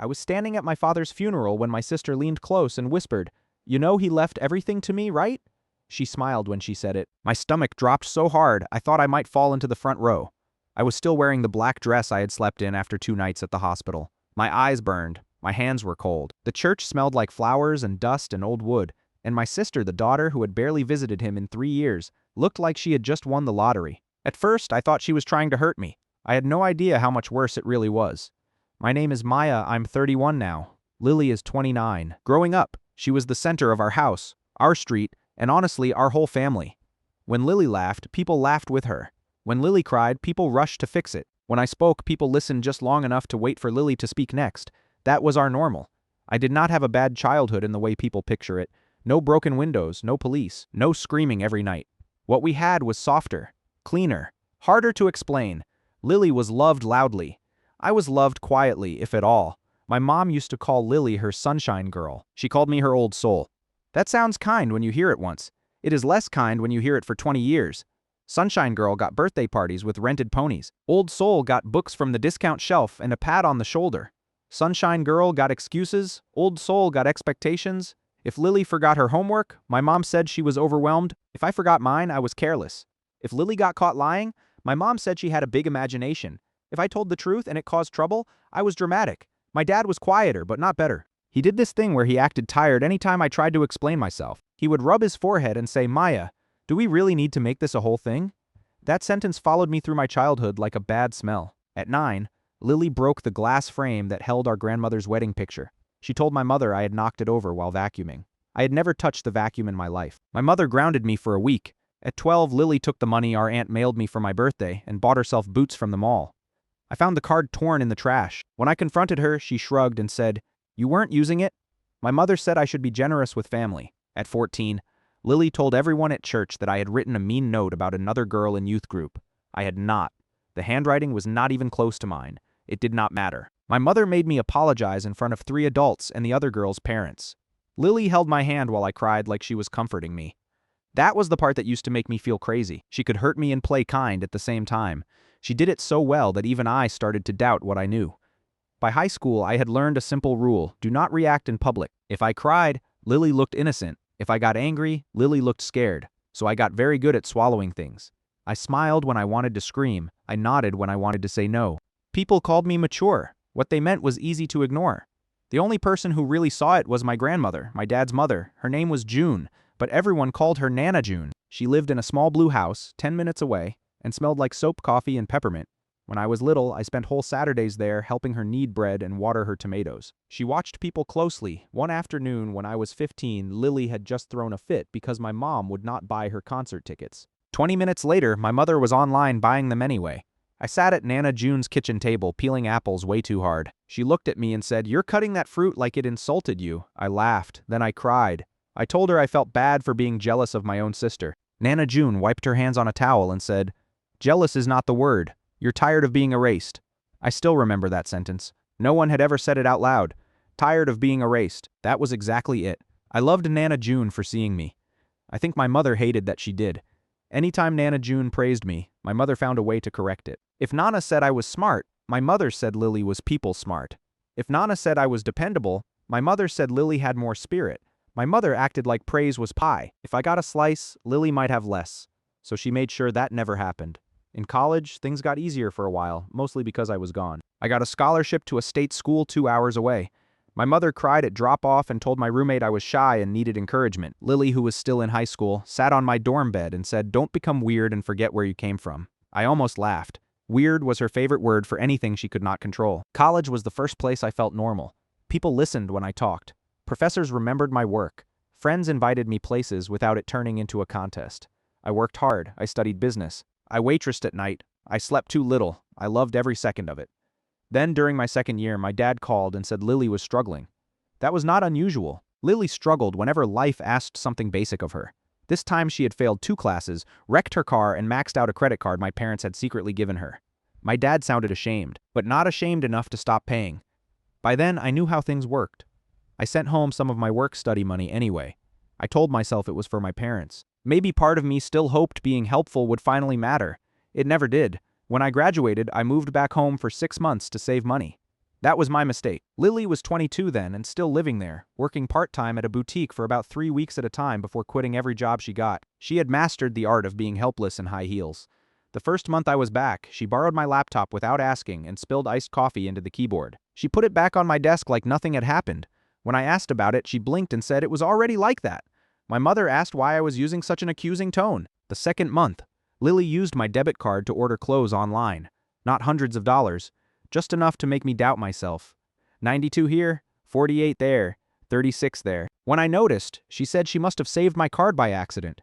I was standing at my father's funeral when my sister leaned close and whispered, "You know he left everything to me, right?" She smiled when she said it. My stomach dropped so hard I thought I might fall into the front row. I was still wearing the black dress I had slept in after 2 nights at the hospital. My eyes burned. My hands were cold. The church smelled like flowers and dust and old wood, and my sister, the daughter who had barely visited him in 3 years, looked like she had just won the lottery. At first, I thought she was trying to hurt me. I had no idea how much worse it really was. My name is Maya. I'm 31 now. Lily is 29. Growing up, she was the center of our house, our street, and honestly, our whole family. When Lily laughed, people laughed with her. When Lily cried, people rushed to fix it. When I spoke, people listened just long enough to wait for Lily to speak next. That was our normal. I did not have a bad childhood in the way people picture it. No broken windows, no police, no screaming every night. What we had was softer, cleaner, harder to explain. Lily was loved loudly. I was loved quietly, if at all. My mom used to call Lily her sunshine girl. She called me her old soul. That sounds kind when you hear it once. It is less kind when you hear it for 20 years. Sunshine Girl got birthday parties with rented ponies. Old Soul got books from the discount shelf and a pat on the shoulder. Sunshine Girl got excuses. Old Soul got expectations. If Lily forgot her homework, my mom said she was overwhelmed. If I forgot mine, I was careless. If Lily got caught lying, my mom said she had a big imagination. If I told the truth and it caused trouble, I was dramatic. My dad was quieter, but not better. He did this thing where he acted tired anytime I tried to explain myself. He would rub his forehead and say, "Maya, do we really need to make this a whole thing?" That sentence followed me through my childhood like a bad smell. At 9, Lily broke the glass frame that held our grandmother's wedding picture. She told my mother I had knocked it over while vacuuming. I had never touched the vacuum in my life. My mother grounded me for a week. At 12, Lily took the money our aunt mailed me for my birthday and bought herself boots from the mall. I found the card torn in the trash. When I confronted her, she shrugged and said, "You weren't using it?" My mother said I should be generous with family. At 14, Lily told everyone at church that I had written a mean note about another girl in youth group. I had not. The handwriting was not even close to mine. It did not matter. My mother made me apologize in front of 3 adults and the other girl's parents. Lily held my hand while I cried like she was comforting me. That was the part that used to make me feel crazy. She could hurt me and play kind at the same time. She did it so well that even I started to doubt what I knew. By high school, I had learned a simple rule: do not react in public. If I cried, Lily looked innocent. If I got angry, Lily looked scared. So I got very good at swallowing things. I smiled when I wanted to scream. I nodded when I wanted to say no. People called me mature. What they meant was easy to ignore. The only person who really saw it was my grandmother, my dad's mother. Her name was June, but everyone called her Nana June. She lived in a small blue house, 10 minutes away, and smelled like soap, coffee, and peppermint. When I was little, I spent whole Saturdays there helping her knead bread and water her tomatoes. She watched people closely. One afternoon when I was 15, Lily had just thrown a fit because my mom would not buy her concert tickets. 20 minutes later, my mother was online buying them anyway. I sat at Nana June's kitchen table peeling apples way too hard. She looked at me and said, "You're cutting that fruit like it insulted you." I laughed. Then I cried. I told her I felt bad for being jealous of my own sister. Nana June wiped her hands on a towel and said, "Jealous is not the word. You're tired of being erased." I still remember that sentence. No one had ever said it out loud. Tired of being erased. That was exactly it. I loved Nana June for seeing me. I think my mother hated that she did. Anytime Nana June praised me, my mother found a way to correct it. If Nana said I was smart, my mother said Lily was people smart. If Nana said I was dependable, my mother said Lily had more spirit. My mother acted like praise was pie. If I got a slice, Lily might have less. So she made sure that never happened. In college, things got easier for a while, mostly because I was gone. I got a scholarship to a state school 2 hours away. My mother cried at drop-off and told my roommate I was shy and needed encouragement. Lily, who was still in high school, sat on my dorm bed and said, "Don't become weird and forget where you came from." I almost laughed. Weird was her favorite word for anything she could not control. College was the first place I felt normal. People listened when I talked. Professors remembered my work. Friends invited me places without it turning into a contest. I worked hard. I studied business. I waitressed at night. I slept too little. I loved every second of it. Then, during my second year, my dad called and said Lily was struggling. That was not unusual. Lily struggled whenever life asked something basic of her. This time she had failed 2 classes, wrecked her car, and maxed out a credit card my parents had secretly given her. My dad sounded ashamed, but not ashamed enough to stop paying. By then, I knew how things worked. I sent home some of my work-study money anyway. I told myself it was for my parents. Maybe part of me still hoped being helpful would finally matter. It never did. When I graduated, I moved back home for 6 months to save money. That was my mistake. Lily was 22 then and still living there, working part-time at a boutique for about 3 weeks at a time before quitting every job she got. She had mastered the art of being helpless in high heels. The first month I was back, she borrowed my laptop without asking and spilled iced coffee into the keyboard. She put it back on my desk like nothing had happened. When I asked about it, she blinked and said it was already like that. My mother asked why I was using such an accusing tone. The second month, Lily used my debit card to order clothes online. Not hundreds of dollars, just enough to make me doubt myself. 92 here, 48 there, 36 there. When I noticed, she said she must have saved my card by accident.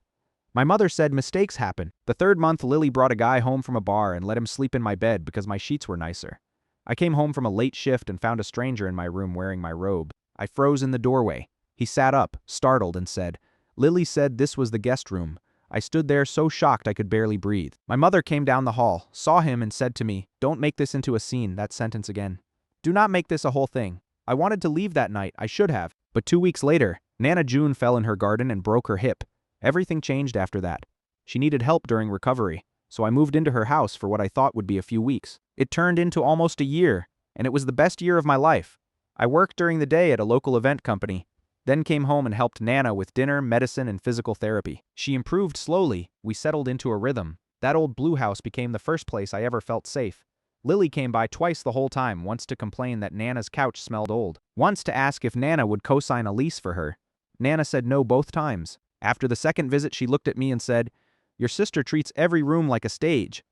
My mother said mistakes happen. The third month, Lily brought a guy home from a bar and let him sleep in my bed because my sheets were nicer. I came home from a late shift and found a stranger in my room wearing my robe. I froze in the doorway. He sat up, startled, and said, "Lily said this was the guest room." I stood there so shocked I could barely breathe. My mother came down the hall, saw him, and said to me, "Don't make this into a scene," that sentence again. "Do not make this a whole thing. I wanted to leave that night, I should have." But 2 weeks later, Nana June fell in her garden and broke her hip. Everything changed after that. She needed help during recovery, so I moved into her house for what I thought would be a few weeks. It turned into almost a year, and it was the best year of my life. I worked during the day at a local event company, then came home and helped Nana with dinner, medicine, and physical therapy. She improved slowly. We settled into a rhythm. That old blue house became the first place I ever felt safe. Lily came by twice the whole time, once to complain that Nana's couch smelled old, once to ask if Nana would co-sign a lease for her. Nana said no both times. After the second visit, she looked at me and said, "Your sister treats every room like a stage."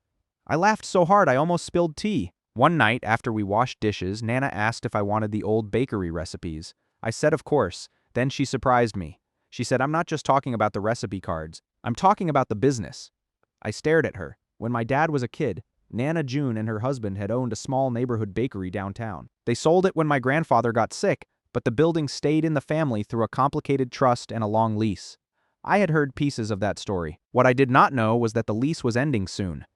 I laughed so hard I almost spilled tea. One night, after we washed dishes, Nana asked if I wanted the old bakery recipes. I said of course. Then she surprised me. She said, "I'm not just talking about the recipe cards. I'm talking about the business." I stared at her. When my dad was a kid, Nana June and her husband had owned a small neighborhood bakery downtown. They sold it when my grandfather got sick, but the building stayed in the family through a complicated trust and a long lease. I had heard pieces of that story. What I did not know was that the lease was ending soon.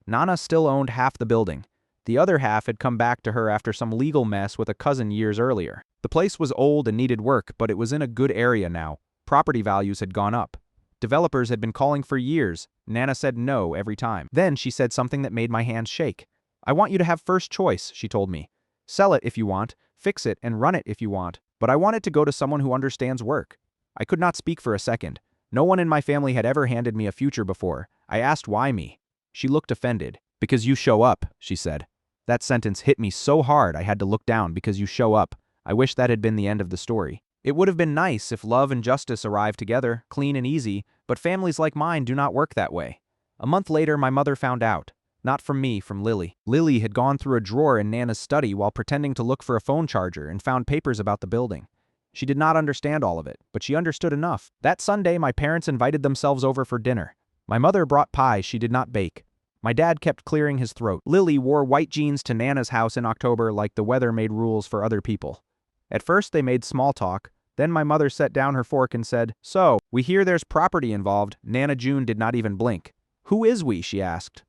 Nana still owned half the building. The other half had come back to her after some legal mess with a cousin years earlier. The place was old and needed work, but it was in a good area now. Property values had gone up. Developers had been calling for years. Nana said no every time. Then she said something that made my hands shake. "I want you to have first choice," she told me. "Sell it if you want, fix it and run it if you want, but I want it to go to someone who understands work." I could not speak for a second. No one in my family had ever handed me a future before. I asked why me. She looked offended. "Because you show up," she said. That sentence hit me so hard I had to look down. Because you show up. I wish that had been the end of the story. It would have been nice if love and justice arrived together, clean and easy, but families like mine do not work that way. A month later, my mother found out. Not from me, from Lily. Lily had gone through a drawer in Nana's study while pretending to look for a phone charger and found papers about the building. She did not understand all of it, but she understood enough. That Sunday, my parents invited themselves over for dinner. My mother brought pies she did not bake. My dad kept clearing his throat. Lily wore white jeans to Nana's house in October like the weather made rules for other people. At first they made small talk, then my mother set down her fork and said, "So, we hear there's property involved." Nana June did not even blink. "Who is we?" she asked.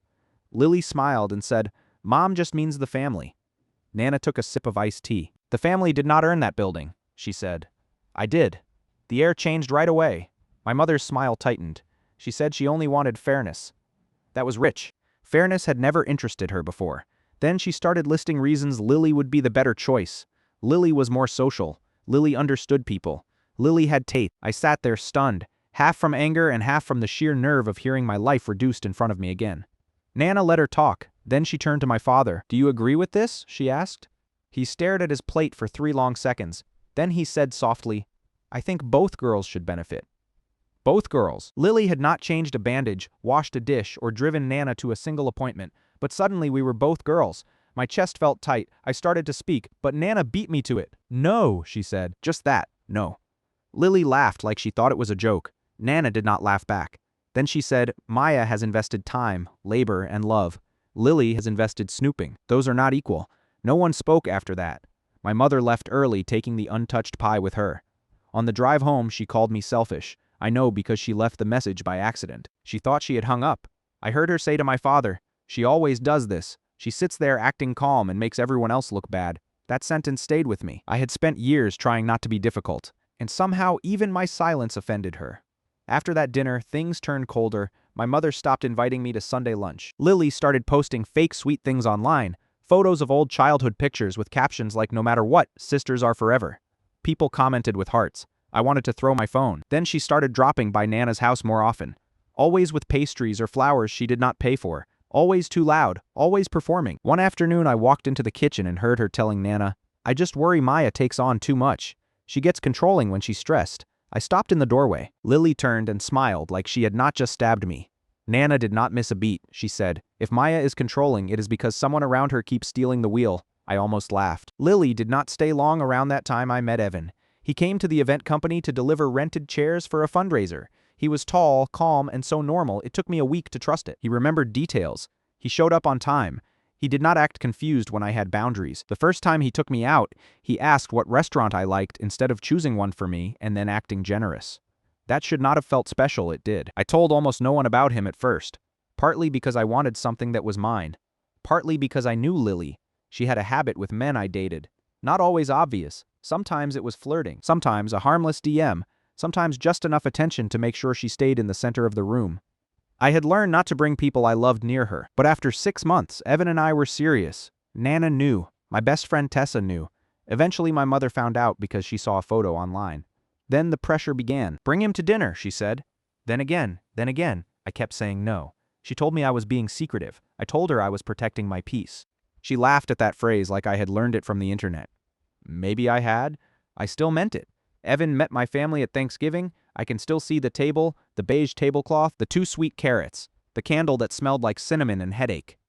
Lily smiled and said, "Mom just means the family." Nana took a sip of iced tea. "The family did not earn that building," she said. "I did." The air changed right away. My mother's smile tightened. She said she only wanted fairness. That was rich. Fairness had never interested her before. Then she started listing reasons Lily would be the better choice. Lily was more social. Lily understood people. Lily had taste. I sat there stunned, half from anger and half from the sheer nerve of hearing my life reduced in front of me again. Nana let her talk. Then she turned to my father. "Do you agree with this?" she asked. He stared at his plate for 3 long seconds. Then he said softly, "I think both girls should benefit." Both girls. Lily had not changed a bandage, washed a dish, or driven Nana to a single appointment, but suddenly we were both girls. My chest felt tight. I started to speak, but Nana beat me to it. "No," she said. Just that, no. Lily laughed like she thought it was a joke. Nana did not laugh back. Then she said, "Maya has invested time, labor, and love. Lily has invested snooping. Those are not equal." No one spoke after that. My mother left early, taking the untouched pie with her. On the drive home, she called me selfish. I know because she left the message by accident. She thought she had hung up. I heard her say to my father, "She always does this. She sits there acting calm and makes everyone else look bad." That sentence stayed with me. I had spent years trying not to be difficult, and somehow even my silence offended her. After that dinner, things turned colder. My mother stopped inviting me to Sunday lunch. Lily started posting fake sweet things online. Photos of old childhood pictures with captions like "No matter what, sisters are forever." People commented with hearts. I wanted to throw my phone. Then she started dropping by Nana's house more often. Always with pastries or flowers she did not pay for. Always too loud, always performing. One afternoon I walked into the kitchen and heard her telling Nana, "I just worry Maya takes on too much. She gets controlling when she's stressed." I stopped in the doorway. Lily turned and smiled like she had not just stabbed me. Nana did not miss a beat, she said. "If Maya is controlling, it is because someone around her keeps stealing the wheel." I almost laughed. Lily did not stay long. Around that time I met Evan. He came to the event company to deliver rented chairs for a fundraiser. He was tall, calm, and so normal it took me a week to trust it. He remembered details. He showed up on time. He did not act confused when I had boundaries. The first time he took me out, he asked what restaurant I liked instead of choosing one for me and then acting generous. That should not have felt special, it did. I told almost no one about him at first. Partly because I wanted something that was mine. Partly because I knew Lily. She had a habit with men I dated. Not always obvious. Sometimes it was flirting. Sometimes a harmless DM. Sometimes just enough attention to make sure she stayed in the center of the room. I had learned not to bring people I loved near her. But after 6 months, Evan and I were serious. Nana knew. My best friend Tessa knew. Eventually my mother found out because she saw a photo online. Then the pressure began. "Bring him to dinner," she said. Then again. I kept saying no. She told me I was being secretive. I told her I was protecting my peace. She laughed at that phrase like I had learned it from the internet. Maybe I had. I still meant it. Evan met my family at Thanksgiving. I can still see the table, the beige tablecloth, the 2 sweet carrots, the candle that smelled like cinnamon and headache.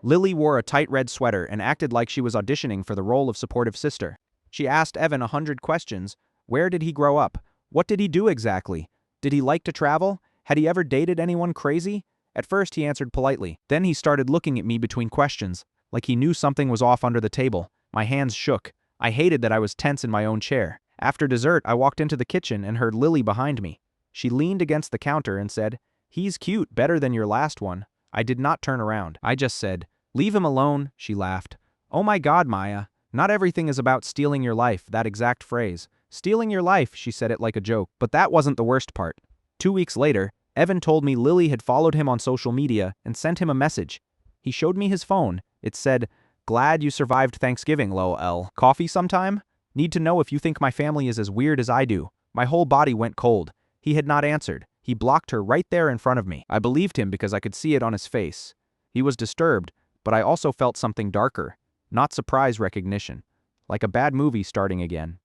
Lily wore a tight red sweater and acted like she was auditioning for the role of supportive sister. She asked Evan 100 questions. Where did he grow up? What did he do exactly? Did he like to travel? Had he ever dated anyone crazy? At first he answered politely. Then he started looking at me between questions, like he knew something was off under the table. My hands shook. I hated that I was tense in my own chair. After dessert, I walked into the kitchen and heard Lily behind me. She leaned against the counter and said, "He's cute, better than your last one." I did not turn around. I just said, "Leave him alone," she laughed. "Oh my God, Maya. Not everything is about stealing your life," that exact phrase. "Stealing your life," she said it like a joke. But that wasn't the worst part. 2 weeks later, Evan told me Lily had followed him on social media and sent him a message. He showed me his phone. It said, "Glad you survived Thanksgiving, lol. Coffee sometime? Need to know if you think my family is as weird as I do." My whole body went cold. He had not answered. He blocked her right there in front of me. I believed him because I could see it on his face. He was disturbed, but I also felt something darker. Not surprise recognition. Like a bad movie starting again.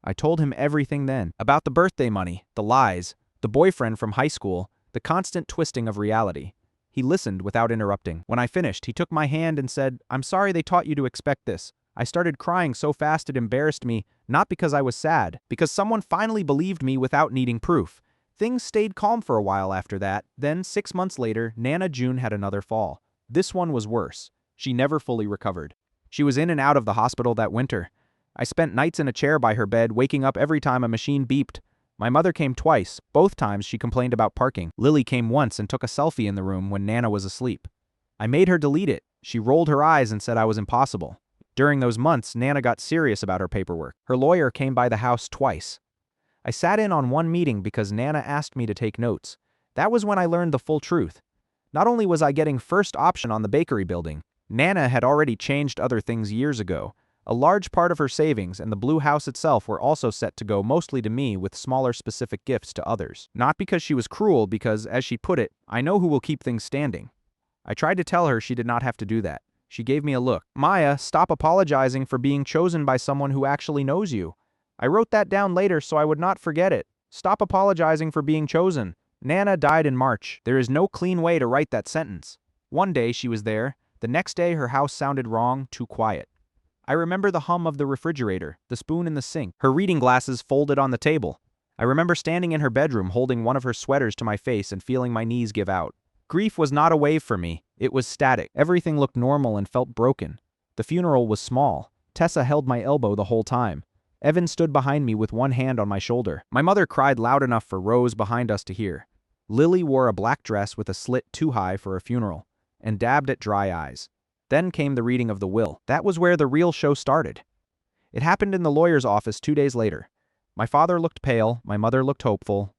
I told him everything then. About the birthday money, the lies, the boyfriend from high school, the constant twisting of reality. He listened without interrupting. When I finished, he took my hand and said, "I'm sorry they taught you to expect this." I started crying so fast it embarrassed me, not because I was sad, because someone finally believed me without needing proof. Things stayed calm for a while after that. Then, 6 months later, Nana June had another fall. This one was worse. She never fully recovered. She was in and out of the hospital that winter. I spent nights in a chair by her bed, waking up every time a machine beeped. My mother came twice. Both times she complained about parking. Lily came once and took a selfie in the room when Nana was asleep. I made her delete it. She rolled her eyes and said I was impossible. During those months, Nana got serious about her paperwork. Her lawyer came by the house twice. I sat in on one meeting because Nana asked me to take notes. That was when I learned the full truth. Not only was I getting first option on the bakery building, Nana had already changed other things years ago. A large part of her savings and the blue house itself were also set to go mostly to me with smaller specific gifts to others. Not because she was cruel, because, as she put it, I know who will keep things standing. I tried to tell her she did not have to do that. She gave me a look. "Maya, stop apologizing for being chosen by someone who actually knows you." I wrote that down later so I would not forget it. Stop apologizing for being chosen. Nana died in March. There is no clean way to write that sentence. One day she was there. The next day her house sounded wrong, too quiet. I remember the hum of the refrigerator, the spoon in the sink, her reading glasses folded on the table. I remember standing in her bedroom holding one of her sweaters to my face and feeling my knees give out. Grief was not a wave for me. It was static. Everything looked normal and felt broken. The funeral was small. Tessa held my elbow the whole time. Evan stood behind me with one hand on my shoulder. My mother cried loud enough for rows behind us to hear. Lily wore a black dress with a slit too high for a funeral, and dabbed at dry eyes. Then came the reading of the will. That was where the real show started. It happened in the lawyer's office 2 days later. My father looked pale, my mother looked hopeful.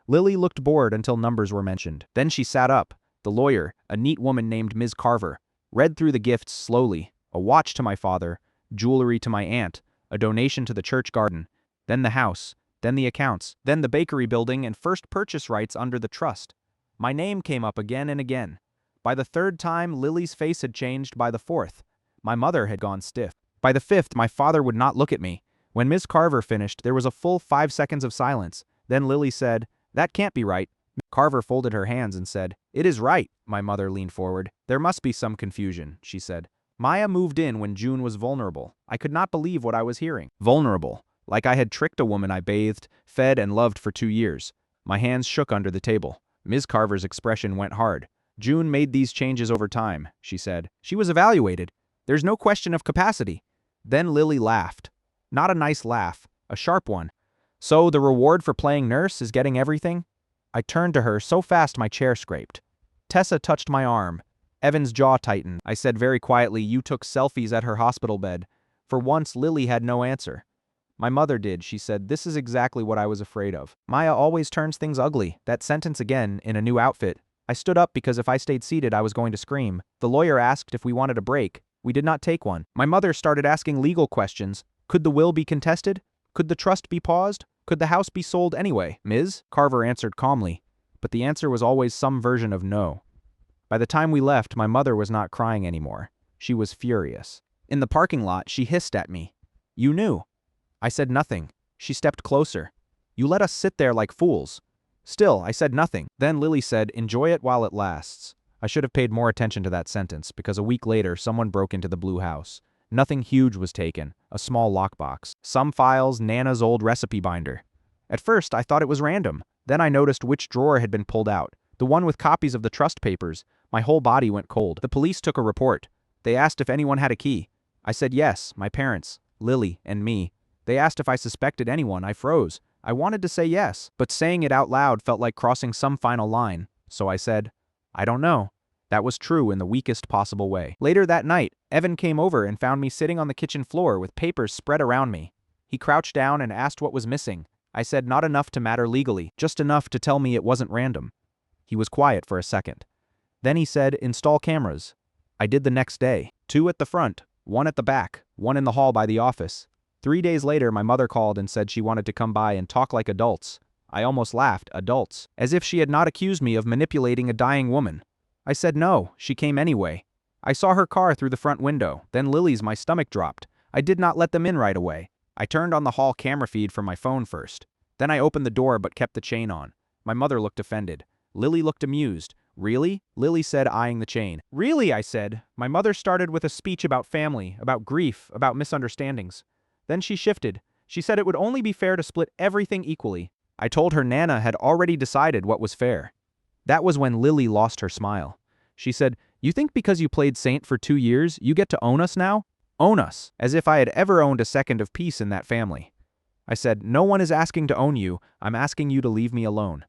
Lily looked bored until numbers were mentioned. Then she sat up. The lawyer, a neat woman named Ms. Carver, read through the gifts slowly, a watch to my father, jewelry to my aunt, a donation to the church garden, then the house, then the accounts, then the bakery building and first purchase rights under the trust. My name came up again and again. By the third time, Lily's face had changed. By the fourth, my mother had gone stiff. By the fifth, my father would not look at me. When Ms. Carver finished, there was a full 5 seconds of silence. Then Lily said, "That can't be right." Carver folded her hands and said, "It is right." My mother leaned forward. "There must be some confusion," she said. Maya moved in when June was vulnerable. I could not believe what I was hearing. Vulnerable. Like I had tricked a woman I bathed, fed, and loved for 2 years. My hands shook under the table. Ms. Carver's expression went hard. "June made these changes over time," she said. "She was evaluated. There's no question of capacity." Then Lily laughed. Not a nice laugh, a sharp one. "So the reward for playing nurse is getting everything?" I turned to her so fast my chair scraped. Tessa touched my arm. Evan's jaw tightened. I said very quietly, "You took selfies at her hospital bed." For once, Lily had no answer. "My mother did," she said. "This is exactly what I was afraid of. Maya always turns things ugly." That sentence again, in a new outfit. I stood up because if I stayed seated, I was going to scream. The lawyer asked if we wanted a break. We did not take one. My mother started asking legal questions. Could the will be contested? Could the trust be paused? Could the house be sold anyway? "Ms. Carver answered calmly, but the answer was always some version of no. By the time we left, my mother was not crying anymore. She was furious. In the parking lot, she hissed at me. "You knew." I said nothing. She stepped closer. "You let us sit there like fools." Still, I said nothing. Then Lily said, "Enjoy it while it lasts." I should have paid more attention to that sentence, because a week later, someone broke into the blue house. Nothing huge was taken, a small lockbox. Some files, Nana's old recipe binder. At first, I thought it was random. Then I noticed which drawer had been pulled out. The one with copies of the trust papers. My whole body went cold. The police took a report. They asked if anyone had a key. I said yes, my parents, Lily, and me. They asked if I suspected anyone. I froze. I wanted to say yes, but saying it out loud felt like crossing some final line. So I said, "I don't know." That was true in the weakest possible way. Later that night, Evan came over and found me sitting on the kitchen floor with papers spread around me. He crouched down and asked what was missing. I said not enough to matter legally, just enough to tell me it wasn't random. He was quiet for a second. Then he said, "Install cameras." I did the next day. 2 at the front, 1 at the back, 1 in the hall by the office. 3 days later, my mother called and said she wanted to come by and talk like adults. I almost laughed, adults, as if she had not accused me of manipulating a dying woman. I said no, she came anyway. I saw her car through the front window, then Lily's. My stomach dropped. I did not let them in right away. I turned on the hall camera feed from my phone first. Then I opened the door but kept the chain on. My mother looked offended. Lily looked amused. "Really?" Lily said, eyeing the chain. "Really?" I said. My mother started with a speech about family, about grief, about misunderstandings. Then she shifted. She said it would only be fair to split everything equally. I told her Nana had already decided what was fair. That was when Lily lost her smile. She said, "You think because you played saint for 2 years, you get to own us now? Own us, as if I had ever owned a second of peace in that family." I said, "No one is asking to own you. I'm asking you to leave me alone."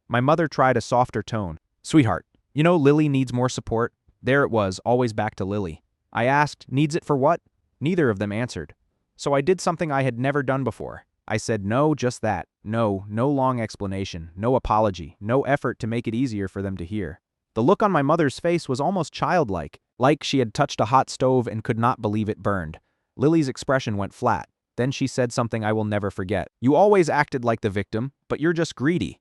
My mother tried a softer tone. "Sweetheart, you know Lily needs more support." There it was, always back to Lily. I asked, "Needs it for what?" Neither of them answered. So I did something I had never done before. I said no, just that. No, no long explanation, no apology, no effort to make it easier for them to hear. The look on my mother's face was almost childlike, like she had touched a hot stove and could not believe it burned. Lily's expression went flat. Then she said something I will never forget. "You always acted like the victim, but you're just greedy."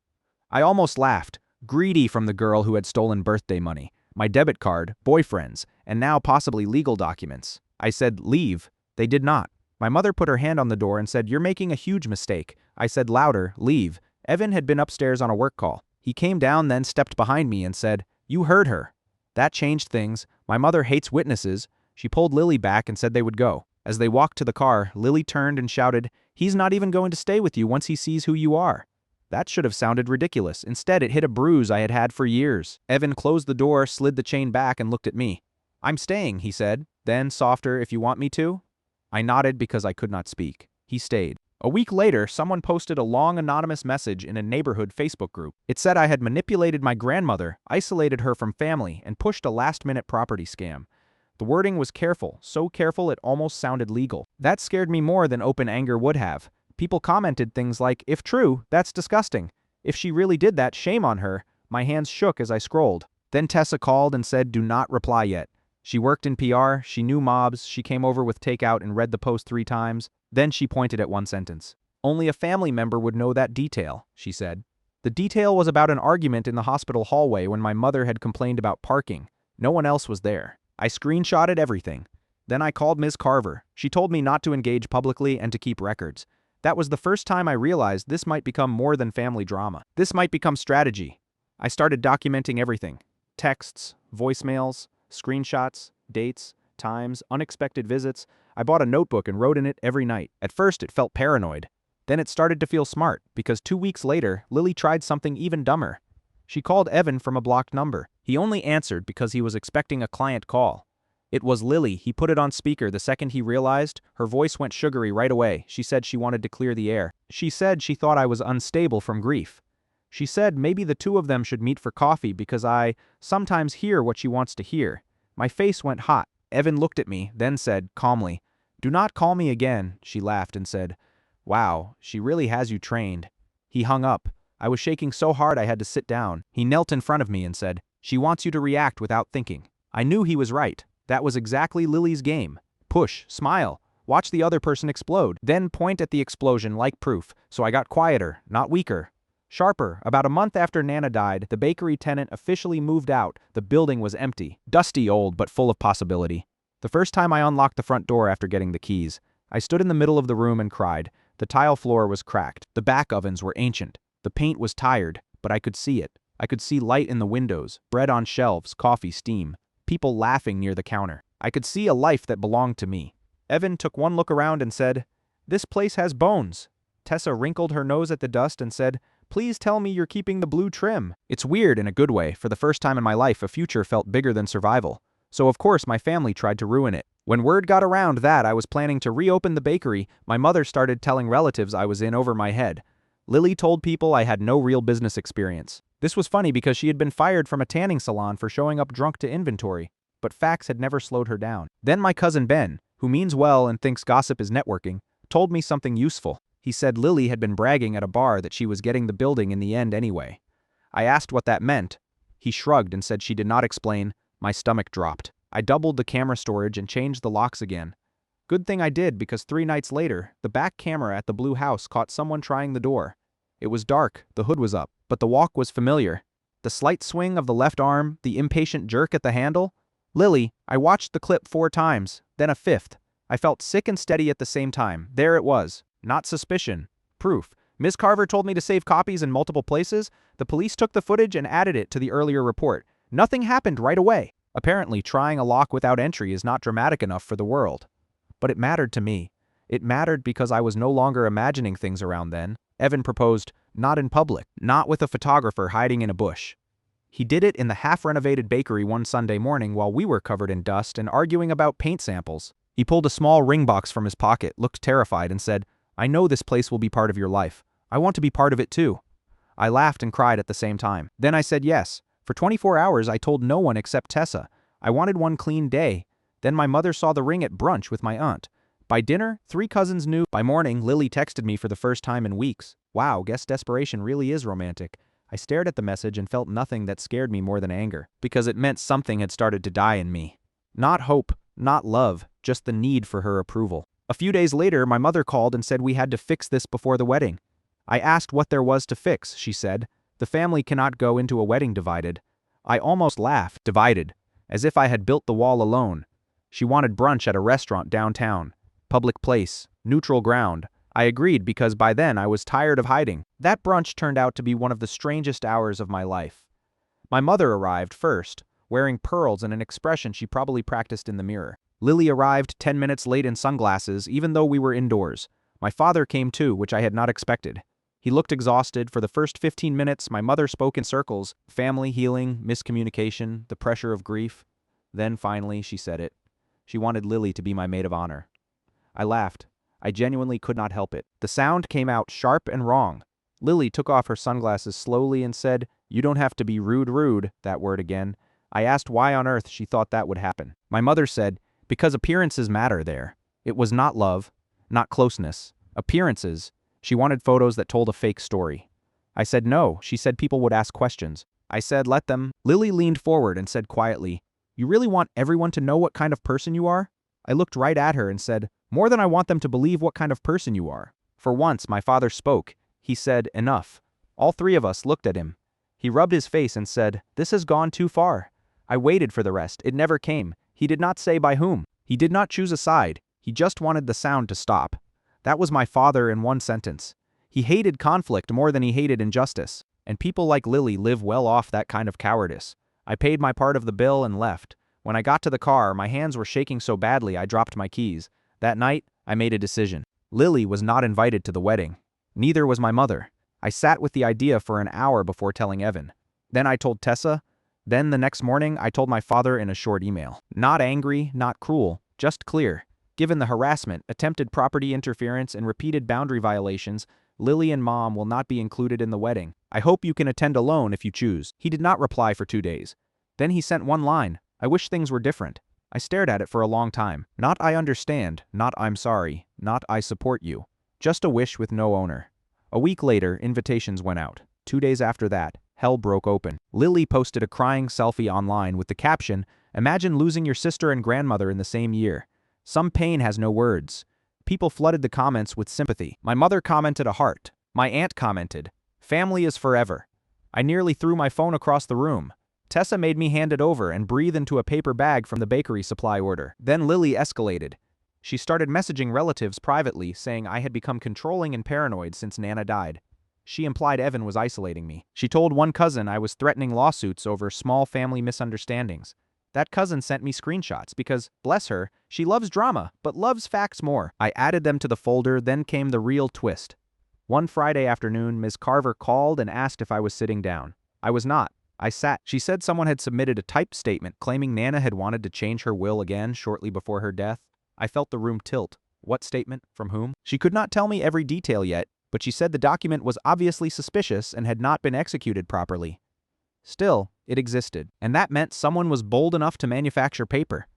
I almost laughed. Greedy from the girl who had stolen birthday money, my debit card, boyfriends, and now possibly legal documents. I said, "Leave." They did not. My mother put her hand on the door and said, "You're making a huge mistake." I said louder, "Leave." Evan had been upstairs on a work call. He came down, then stepped behind me and said, "You heard her." That changed things. My mother hates witnesses. She pulled Lily back and said they would go. As they walked to the car, Lily turned and shouted, "He's not even going to stay with you once he sees who you are." That should have sounded ridiculous. Instead, it hit a bruise I had had for years. Evan closed the door, slid the chain back, and looked at me. "I'm staying," he said. Then, softer, "If you want me to?" I nodded because I could not speak. He stayed. A week later, someone posted a long anonymous message in a neighborhood Facebook group. It said I had manipulated my grandmother, isolated her from family, and pushed a last-minute property scam. The wording was careful, so careful it almost sounded legal. That scared me more than open anger would have. People commented things like, "If true, that's disgusting. If she really did that, shame on her." My hands shook as I scrolled. Then Tessa called and said, "Do not reply yet." She worked in PR, she knew mobs, she came over with takeout and read the post 3 times. Then she pointed at one sentence. Only a family member would know that detail, she said. The detail was about an argument in the hospital hallway when my mother had complained about parking. No one else was there. I screenshotted everything. Then I called Ms. Carver. She told me not to engage publicly and to keep records. That was the first time I realized this might become more than family drama. This might become strategy. I started documenting everything. Texts, voicemails, screenshots, dates, times, unexpected visits. I bought a notebook and wrote in it every night. At first it felt paranoid. Then it started to feel smart, because 2 weeks later, Lily tried something even dumber. She called Evan from a blocked number. He only answered because he was expecting a client call. It was Lily. He put it on speaker the second he realized. Her voice went sugary right away. She said she wanted to clear the air. She said she thought I was unstable from grief. She said maybe the two of them should meet for coffee because I sometimes hear what she wants to hear. My face went hot. Evan looked at me, then said, calmly, "Do not call me again." She laughed and said, "Wow, she really has you trained." He hung up. I was shaking so hard I had to sit down. He knelt in front of me and said, "She wants you to react without thinking." I knew he was right. That was exactly Lily's game. Push, smile, watch the other person explode, then point at the explosion like proof. So I got quieter, not weaker. Sharper. About a month after Nana died, the bakery tenant officially moved out. The building was empty. Dusty old, but full of possibility. The first time I unlocked the front door after getting the keys, I stood in the middle of the room and cried. The tile floor was cracked. The back ovens were ancient. The paint was tired, but I could see it. I could see light in the windows, bread on shelves, coffee steam, people laughing near the counter. I could see a life that belonged to me. Evan took one look around and said, "This place has bones." Tessa wrinkled her nose at the dust and said, "Please tell me you're keeping the blue trim." It's weird in a good way. For the first time in my life, a future felt bigger than survival. So of course my family tried to ruin it. When word got around that I was planning to reopen the bakery, my mother started telling relatives I was in over my head. Lily told people I had no real business experience. This was funny because she had been fired from a tanning salon for showing up drunk to inventory, but facts had never slowed her down. Then my cousin Ben, who means well and thinks gossip is networking, told me something useful. He said Lily had been bragging at a bar that she was getting the building in the end anyway. I asked what that meant. He shrugged and said she did not explain. My stomach dropped. I doubled the camera storage and changed the locks again. Good thing I did, because 3 nights later, the back camera at the blue house caught someone trying the door. It was dark, the hood was up, but the walk was familiar. The slight swing of the left arm, the impatient jerk at the handle. Lily. I watched the clip 4 times, then a 5th. I felt sick and steady at the same time. There it was. Not suspicion. Proof. Ms. Carver told me to save copies in multiple places. The police took the footage and added it to the earlier report. Nothing happened right away. Apparently, trying a lock without entry is not dramatic enough for the world. But it mattered to me. It mattered because I was no longer imagining things around then. Evan proposed, not in public, not with a photographer hiding in a bush. He did it in the half-renovated bakery one Sunday morning while we were covered in dust and arguing about paint samples. He pulled a small ring box from his pocket, looked terrified, and said, "I know this place will be part of your life. I want to be part of it too." I laughed and cried at the same time. Then I said yes. For 24 hours I told no one except Tessa. I wanted one clean day. Then my mother saw the ring at brunch with my aunt. By dinner, 3 cousins knew. By morning, Lily texted me for the first time in weeks. Wow, guess desperation really is romantic. I stared at the message and felt nothing that scared me more than anger, because it meant something had started to die in me. Not hope, not love, just the need for her approval. A few days later, my mother called and said we had to fix this before the wedding. I asked what there was to fix. She said, "The family cannot go into a wedding divided." I almost laughed. Divided. As if I had built the wall alone. She wanted brunch at a restaurant downtown. Public place. Neutral ground. I agreed because by then I was tired of hiding. That brunch turned out to be one of the strangest hours of my life. My mother arrived first, wearing pearls and an expression she probably practiced in the mirror. Lily arrived 10 minutes late in sunglasses, even though we were indoors. My father came too, which I had not expected. He looked exhausted. For the first 15 minutes, my mother spoke in circles. Family, healing, miscommunication, the pressure of grief. Then finally, she said it. She wanted Lily to be my maid of honor. I laughed. I genuinely could not help it. The sound came out sharp and wrong. Lily took off her sunglasses slowly and said, "You don't have to be rude," that word again. I asked why on earth she thought that would happen. My mother said, "Because appearances matter there." It was not love, not closeness. Appearances. She wanted photos that told a fake story. I said no. She said people would ask questions. I said let them. Lily leaned forward and said quietly, You really want everyone to know what kind of person you are? I looked right at her and said, more than I want them to believe what kind of person you are. For once, my father spoke. He said, enough. All three of us looked at him. He rubbed his face and said, this has gone too far. I waited for the rest. It never came. He did not say by whom. He did not choose a side. He just wanted the sound to stop. That was my father in one sentence. He hated conflict more than he hated injustice. And people like Lily live well off that kind of cowardice. I paid my part of the bill and left. When I got to the car, my hands were shaking so badly I dropped my keys. That night, I made a decision. Lily was not invited to the wedding. Neither was my mother. I sat with the idea for an hour before telling Evan. Then I told Tessa. Then the next morning, I told my father in a short email. Not angry, not cruel, just clear. Given the harassment, attempted property interference, and repeated boundary violations, Lily and Mom will not be included in the wedding. I hope you can attend alone if you choose. He did not reply for 2 days. Then he sent one line. I wish things were different. I stared at it for a long time. Not I understand, not I'm sorry, not I support you. Just a wish with no owner. A week later, invitations went out. 2 days after that, hell broke open. Lily posted a crying selfie online with the caption, imagine losing your sister and grandmother in the same year. Some pain has no words. People flooded the comments with sympathy. My mother commented a heart. My aunt commented, family is forever. I nearly threw my phone across the room. Tessa made me hand it over and breathe into a paper bag from the bakery supply order. Then Lily escalated. She started messaging relatives privately, saying I had become controlling and paranoid since Nana died. She implied Evan was isolating me. She told one cousin I was threatening lawsuits over small family misunderstandings. That cousin sent me screenshots because, bless her, she loves drama, but loves facts more. I added them to the folder, then came the real twist. One Friday afternoon, Ms. Carver called and asked if I was sitting down. I was not. I sat. She said someone had submitted a typed statement claiming Nana had wanted to change her will again shortly before her death. I felt the room tilt. What statement? From whom? She could not tell me every detail yet, but she said the document was obviously suspicious and had not been executed properly. Still, it existed, and that meant someone was bold enough to manufacture paper.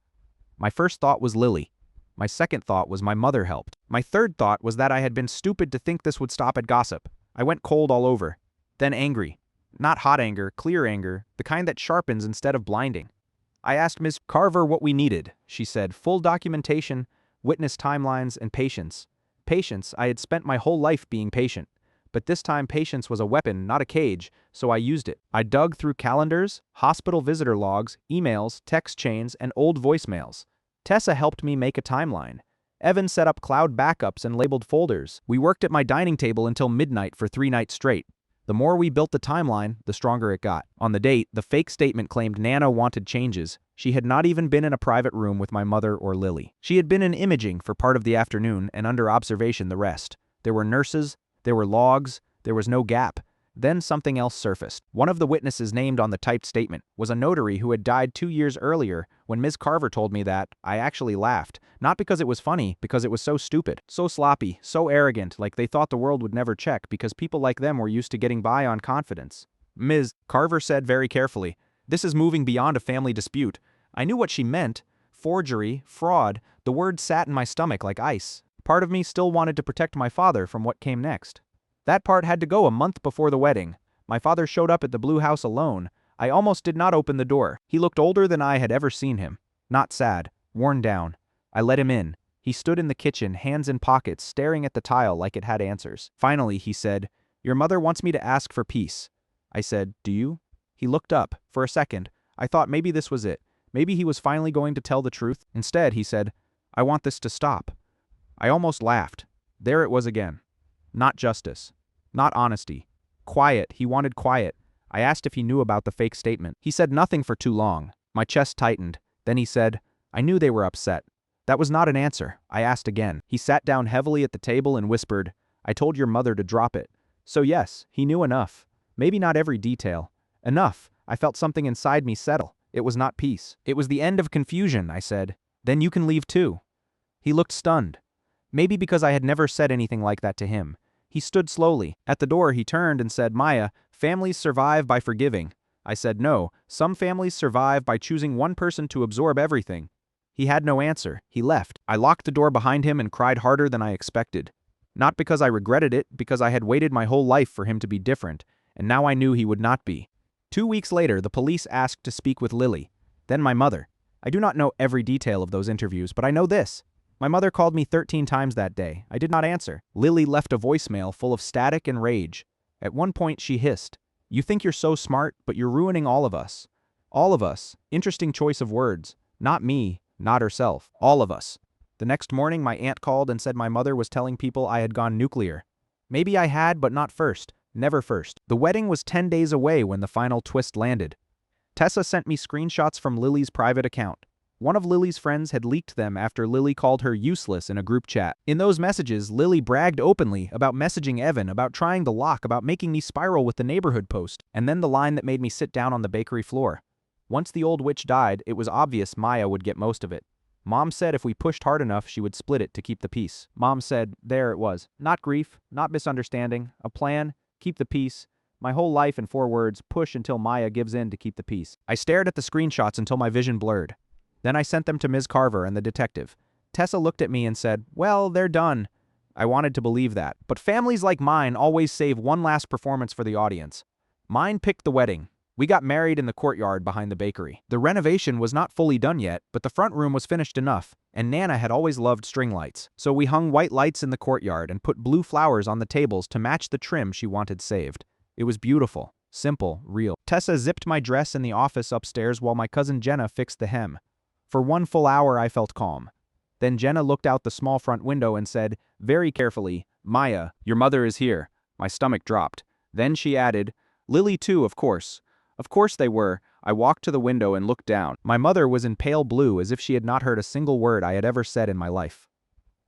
My first thought was Lily. My second thought was my mother helped. My third thought was that I had been stupid to think this would stop at gossip. I went cold all over. Then angry. Not hot anger, clear anger, the kind that sharpens instead of blinding. I asked Ms. Carver what we needed. She said, full documentation, witness timelines, and patience. Patience, I had spent my whole life being patient. But this time patience was a weapon, not a cage, so I used it. I dug through calendars, hospital visitor logs, emails, text chains, and old voicemails. Tessa helped me make a timeline. Evan set up cloud backups and labeled folders. We worked at my dining table until midnight for 3 nights straight. The more we built the timeline, the stronger it got. On the date, the fake statement claimed Nana wanted changes. She had not even been in a private room with my mother or Lily. She had been in imaging for part of the afternoon and under observation the rest. There were nurses, there were logs, there was no gap. Then something else surfaced. One of the witnesses named on the typed statement was a notary who had died 2 years earlier. When Ms. Carver told me that, I actually laughed. Not because it was funny, because it was so stupid, so sloppy, so arrogant, like they thought the world would never check because people like them were used to getting by on confidence. Ms. Carver said very carefully, this is moving beyond a family dispute. I knew what she meant. Forgery, fraud, the word sat in my stomach like ice. Part of me still wanted to protect my father from what came next. That part had to go a month before the wedding. My father showed up at the Blue House alone. I almost did not open the door. He looked older than I had ever seen him. Not sad, worn down. I let him in. He stood in the kitchen, hands in pockets, staring at the tile like it had answers. Finally, he said, your mother wants me to ask for peace. I said, do you? He looked up. For a second, I thought maybe this was it. Maybe he was finally going to tell the truth. Instead, he said, I want this to stop. I almost laughed. There it was again. Not justice. Not honesty. Quiet. He wanted quiet. I asked if he knew about the fake statement. He said nothing for too long. My chest tightened. Then he said, I knew they were upset. That was not an answer. I asked again. He sat down heavily at the table and whispered, I told your mother to drop it. So yes, he knew enough. Maybe not every detail. Enough. I felt something inside me settle. It was not peace. It was the end of confusion, I said. Then you can leave too. He looked stunned. Maybe because I had never said anything like that to him. He stood slowly. At the door, he turned and said, Maya, families survive by forgiving. I said, no, some families survive by choosing one person to absorb everything. He had no answer. He left. I locked the door behind him and cried harder than I expected. Not because I regretted it, because I had waited my whole life for him to be different, and now I knew he would not be. 2 weeks later, the police asked to speak with Lily. Then my mother. I do not know every detail of those interviews, but I know this. My mother called me 13 times that day. I did not answer. Lily left a voicemail full of static and rage. At one point she hissed, "You think you're so smart, but you're ruining all of us." All of us. Interesting choice of words. Not me, not herself. All of us. The next morning my aunt called and said my mother was telling people I had gone nuclear. Maybe I had, but not first. Never first. The wedding was 10 days away when the final twist landed. Tessa sent me screenshots from Lily's private account. One of Lily's friends had leaked them after Lily called her useless in a group chat. In those messages, Lily bragged openly about messaging Evan, about trying the lock, about making me spiral with the neighborhood post, and then the line that made me sit down on the bakery floor. Once the old witch died, it was obvious Maya would get most of it. Mom said if we pushed hard enough, she would split it to keep the peace. Mom said, there it was. Not grief, not misunderstanding, a plan, keep the peace. My whole life in 4 words, push until Maya gives in to keep the peace. I stared at the screenshots until my vision blurred. Then I sent them to Ms. Carver and the detective. Tessa looked at me and said, well, they're done. I wanted to believe that, but families like mine always save one last performance for the audience. Mine picked the wedding. We got married in the courtyard behind the bakery. The renovation was not fully done yet, but the front room was finished enough, and Nana had always loved string lights. So we hung white lights in the courtyard and put blue flowers on the tables to match the trim she wanted saved. It was beautiful, simple, real. Tessa zipped my dress in the office upstairs while my cousin Jenna fixed the hem. For 1 full hour I felt calm. Then Jenna looked out the small front window and said, very carefully, Maya, your mother is here. My stomach dropped. Then she added, Lily too, of course. Of course they were. I walked to the window and looked down. My mother was in pale blue as if she had not heard a single word I had ever said in my life.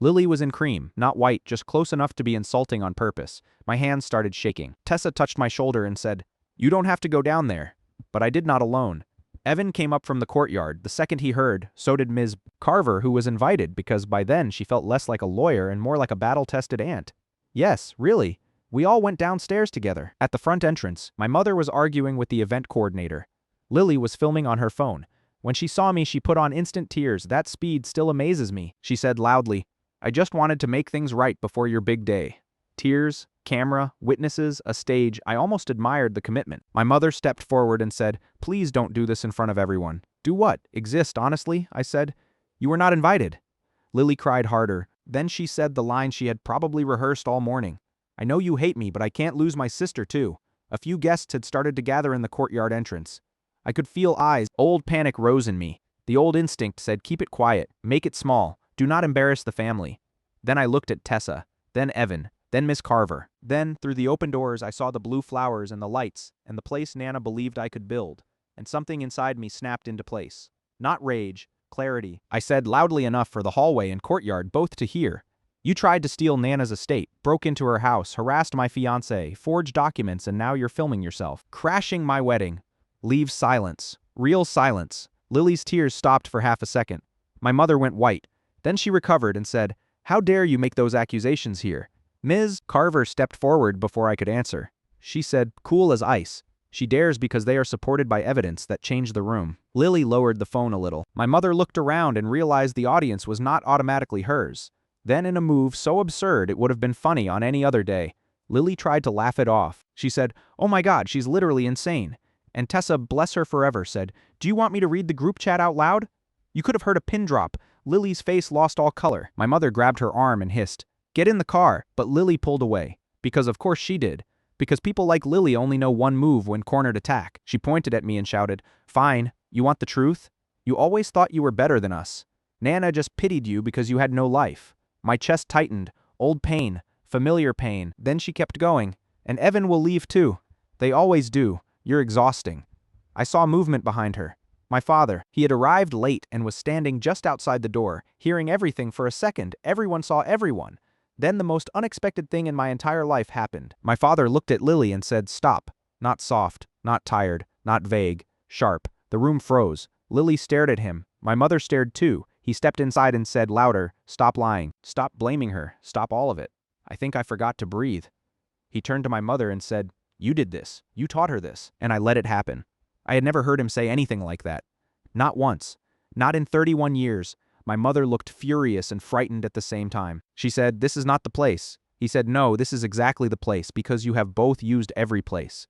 Lily was in cream, not white, just close enough to be insulting on purpose. My hands started shaking. Tessa touched my shoulder and said, you don't have to go down there. But I did not alone. Evan came up from the courtyard. The second he heard, so did Ms. Carver, who was invited because by then she felt less like a lawyer and more like a battle-tested aunt. Yes, really. We all went downstairs together. At the front entrance, my mother was arguing with the event coordinator. Lily was filming on her phone. When she saw me, she put on instant tears. That speed still amazes me. She said loudly, I just wanted to make things right before your big day. Tears, camera, witnesses, a stage. I almost admired the commitment. My mother stepped forward and said, please don't do this in front of everyone. Do what? Exist, honestly? I said. You were not invited. Lily cried harder. Then she said the line she had probably rehearsed all morning. I know you hate me, but I can't lose my sister too. A few guests had started to gather in the courtyard entrance. I could feel eyes. Old panic rose in me. The old instinct said keep it quiet, make it small, do not embarrass the family. Then I looked at Tessa, then Evan, then Miss Carver. Then, through the open doors, I saw the blue flowers and the lights, and the place Nana believed I could build, and something inside me snapped into place. Not rage, clarity. I said loudly enough for the hallway and courtyard both to hear. You tried to steal Nana's estate, broke into her house, harassed my fiancé, forged documents, and now you're filming yourself. Crashing my wedding. Leave silence. Real silence. Lily's tears stopped for half a second. My mother went white. Then she recovered and said, how dare you make those accusations here? Ms. Carver stepped forward before I could answer. She said, cool as ice. She dares because they are supported by evidence that changed the room. Lily lowered the phone a little. My mother looked around and realized the audience was not automatically hers. Then in a move so absurd it would have been funny on any other day, Lily tried to laugh it off. She said, oh my God, she's literally insane. And Tessa, bless her forever, said, do you want me to read the group chat out loud? You could have heard a pin drop. Lily's face lost all color. My mother grabbed her arm and hissed, get in the car, but Lily pulled away. Because of course she did. Because people like Lily only know one move when cornered attack. She pointed at me and shouted, fine, you want the truth? You always thought you were better than us. Nana just pitied you because you had no life. My chest tightened, old pain, familiar pain. Then she kept going. And Evan will leave too. They always do. You're exhausting. I saw movement behind her. My father. He had arrived late and was standing just outside the door, hearing everything for a second. Everyone saw everyone. Then the most unexpected thing in my entire life happened. My father looked at Lily and said, stop. Not soft, not tired, not vague, sharp. The room froze. Lily stared at him. My mother stared too. He stepped inside and said louder, stop lying. Stop blaming her. Stop all of it. I think I forgot to breathe. He turned to my mother and said, you did this. You taught her this. And I let it happen. I had never heard him say anything like that. Not once. Not in 31 years. My mother looked furious and frightened at the same time. She said, this is not the place. He said, no, this is exactly the place because you have both used every place.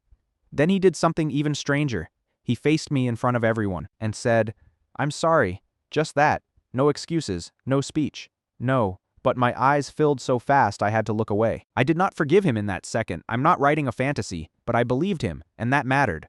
Then he did something even stranger. He faced me in front of everyone and said, I'm sorry. Just that. No excuses, no speech. No. But my eyes filled so fast I had to look away. I did not forgive him in that second. I'm not writing a fantasy, but I believed him, and that mattered.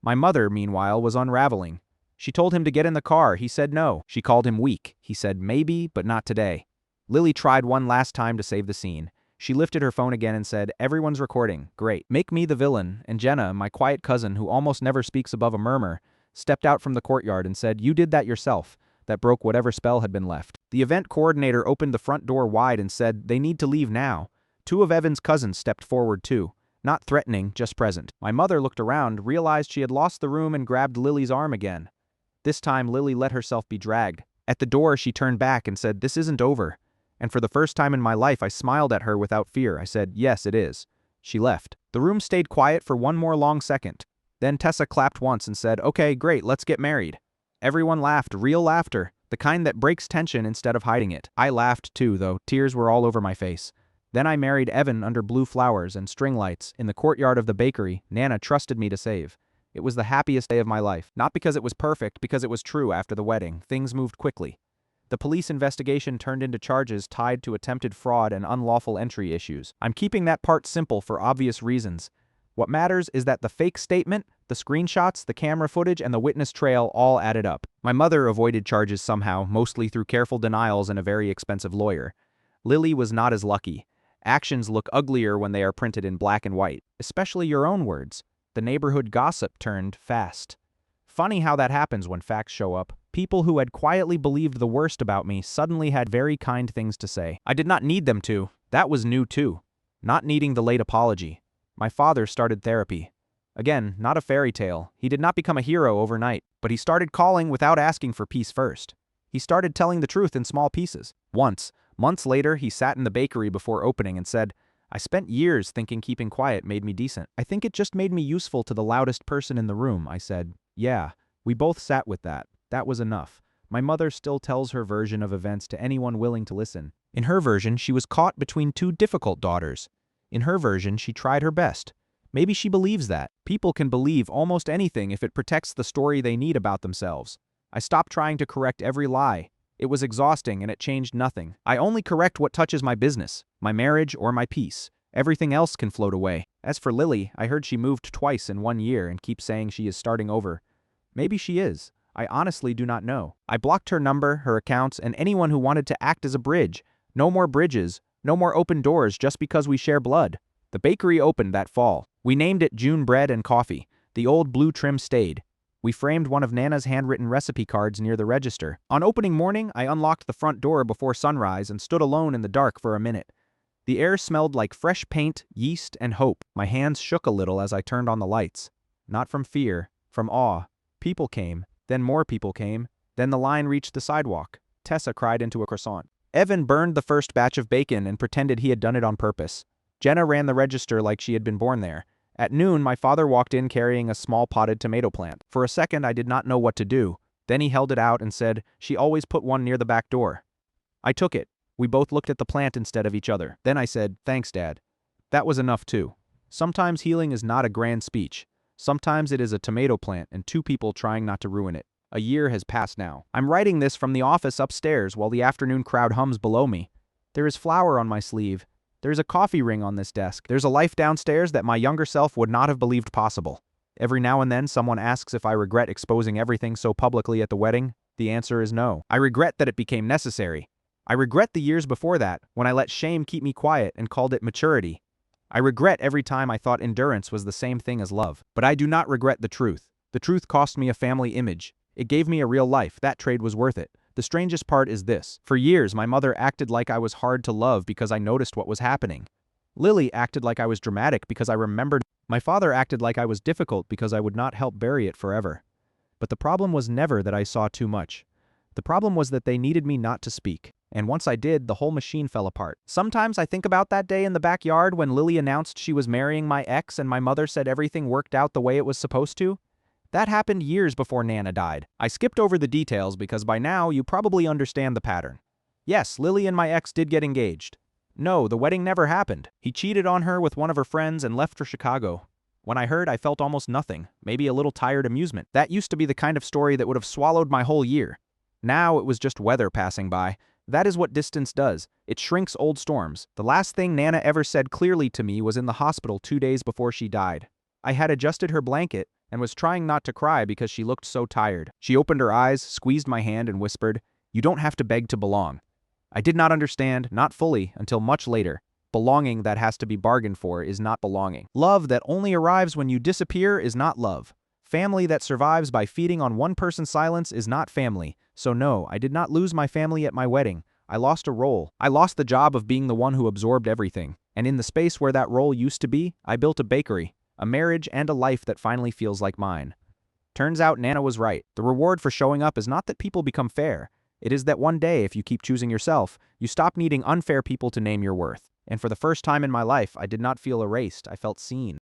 My mother, meanwhile, was unraveling. She told him to get in the car. He said no. She called him weak. He said maybe, but not today. Lily tried one last time to save the scene. She lifted her phone again and said, "Everyone's recording. Great. Make me the villain." And Jenna, my quiet cousin who almost never speaks above a murmur, stepped out from the courtyard and said, "You did that yourself." That broke whatever spell had been left. The event coordinator opened the front door wide and said, "They need to leave now." Two of Evan's cousins stepped forward too. Not threatening, just present. My mother looked around, realized she had lost the room and grabbed Lily's arm again. This time Lily let herself be dragged. At the door she turned back and said, "This isn't over." And for the first time in my life I smiled at her without fear. I said, "Yes, it is." She left. The room stayed quiet for one more long second. Then Tessa clapped once and said, "Okay, great, let's get married." Everyone laughed, real laughter, the kind that breaks tension instead of hiding it. I laughed too, though tears were all over my face. Then I married Evan under blue flowers and string lights in the courtyard of the bakery Nana trusted me to save. It was the happiest day of my life, not because it was perfect, because it was true. After the wedding, things moved quickly. The police investigation turned into charges tied to attempted fraud and unlawful entry issues. I'm keeping that part simple for obvious reasons. What matters is that the fake statement, the screenshots, the camera footage, and the witness trail all added up. My mother avoided charges somehow, mostly through careful denials and a very expensive lawyer. Lily was not as lucky. Actions look uglier when they are printed in black and white, especially your own words. The neighborhood gossip turned fast. Funny how that happens when facts show up. People who had quietly believed the worst about me suddenly had very kind things to say. I did not need them to. That was new too. Not needing the late apology. My father started therapy. Again, not a fairy tale. He did not become a hero overnight, but he started calling without asking for peace first. He started telling the truth in small pieces. Once, months later, he sat in the bakery before opening and said, "I spent years thinking keeping quiet made me decent. I think it just made me useful to the loudest person in the room." I said, "Yeah." We both sat with that. That was enough. My mother still tells her version of events to anyone willing to listen. In her version, she was caught between two difficult daughters. In her version, she tried her best. Maybe she believes that. People can believe almost anything if it protects the story they need about themselves. I stopped trying to correct every lie. It was exhausting and it changed nothing. I only correct what touches my business, my marriage, or my peace. Everything else can float away. As for Lily, I heard she moved twice in 1 year and keeps saying she is starting over. Maybe she is. I honestly do not know. I blocked her number, her accounts, and anyone who wanted to act as a bridge. No more bridges. No more open doors just because we share blood. The bakery opened that fall. We named it June Bread and Coffee. The old blue trim stayed. We framed one of Nana's handwritten recipe cards near the register. On opening morning, I unlocked the front door before sunrise and stood alone in the dark for a minute. The air smelled like fresh paint, yeast, and hope. My hands shook a little as I turned on the lights. Not from fear, from awe. People came, then more people came, then the line reached the sidewalk. Tessa cried into a croissant. Evan burned the first batch of bacon and pretended he had done it on purpose. Jenna ran the register like she had been born there. At noon, my father walked in carrying a small potted tomato plant. For a second, I did not know what to do. Then he held it out and said, "She always put one near the back door." I took it. We both looked at the plant instead of each other. Then I said, "Thanks, Dad." That was enough too. Sometimes healing is not a grand speech. Sometimes it is a tomato plant and two people trying not to ruin it. A year has passed now. I'm writing this from the office upstairs while the afternoon crowd hums below me. There is flour on my sleeve. There's a coffee ring on this desk. There's a life downstairs that my younger self would not have believed possible. Every now and then someone asks if I regret exposing everything so publicly at the wedding. The answer is no. I regret that it became necessary. I regret the years before that, when I let shame keep me quiet and called it maturity. I regret every time I thought endurance was the same thing as love. But I do not regret the truth. The truth cost me a family image. It gave me a real life. That trade was worth it. The strangest part is this. For years, my mother acted like I was hard to love because I noticed what was happening. Lily acted like I was dramatic because I remembered. My father acted like I was difficult because I would not help bury it forever. But the problem was never that I saw too much. The problem was that they needed me not to speak. And once I did, the whole machine fell apart. Sometimes I think about that day in the backyard when Lily announced she was marrying my ex and my mother said everything worked out the way it was supposed to. That happened years before Nana died. I skipped over the details because by now you probably understand the pattern. Yes, Lily and my ex did get engaged. No, the wedding never happened. He cheated on her with one of her friends and left for Chicago. When I heard, I felt almost nothing, maybe a little tired amusement. That used to be the kind of story that would have swallowed my whole year. Now it was just weather passing by. That is what distance does. It shrinks old storms. The last thing Nana ever said clearly to me was in the hospital 2 days before she died. I had adjusted her blanket and was trying not to cry because she looked so tired. She opened her eyes, squeezed my hand, and whispered, "You don't have to beg to belong." I did not understand, not fully, until much later. Belonging that has to be bargained for is not belonging. Love that only arrives when you disappear is not love. Family that survives by feeding on one person's silence is not family. So no, I did not lose my family at my wedding. I lost a role. I lost the job of being the one who absorbed everything. And in the space where that role used to be, I built a bakery, a marriage, and a life that finally feels like mine. Turns out Nana was right. The reward for showing up is not that people become fair. It is that one day, if you keep choosing yourself, you stop needing unfair people to name your worth. And for the first time in my life, I did not feel erased. I felt seen.